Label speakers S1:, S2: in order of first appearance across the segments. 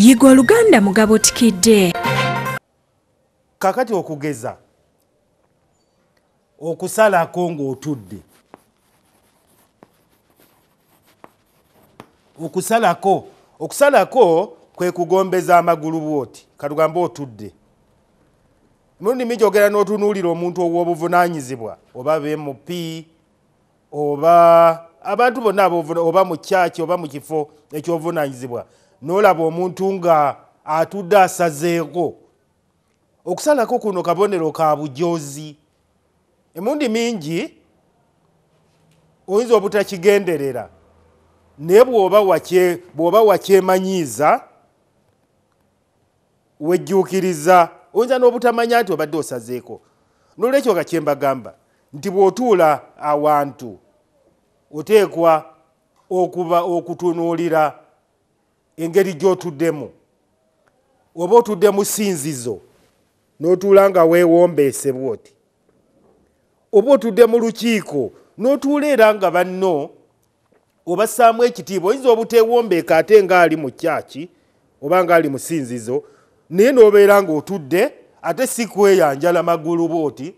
S1: Yiga Oluganda Mugabo Tikidde.
S2: Kakati okugeza okusalako ng'otudde. Okusalako kwe kugombeza amagulu bwoti katugamba otudde. Mundi mijogera n'otunuulira omuntu ow'obuvunaanyizibwa oba BMP oba abantu bonna oba mu kyaki oba mu kifo ekyobuvunaanyizibwa n'olaba omuntu nga atudde asazeeko. Okusalako kuno kabonero ka bujoozi. Emundi mingi oyinza obutakigenderera naye bw'oba wakyemanyiiza wejjuukiriza oyinza n'obutamanya nti obadde osazeeko. N'olwekyo nga kye mbagamba nti bw'otuula awantu oteekwa okutunuulira engeri gy'otuddemu. Oba otudde mu ssinzizo n'otuula nga weewombeese bw'oti. Oba otudde mu lukiiko n'otuula era nga banno obassaamu ekitiibwa. Oyinza obuteewombeeka ate ng'ali mu kyaki oba ng'ali mu ssinzizo naye n'obeera ng'otudde ate si kweyanjala magulu bw'oti.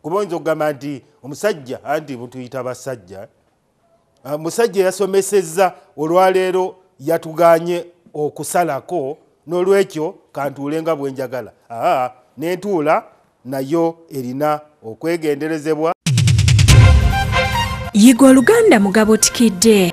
S2: Kuba oyinza okugamba nti omusajja anti mutuyita basajja. Musajja yasomesezza olwaleero yatuganye okusalako n'olwekyo kantuule nga bwe njagala. N'entuula nayo erina okwegenderezebwa.
S1: Yiga Oluganda Mugabo Tikidde.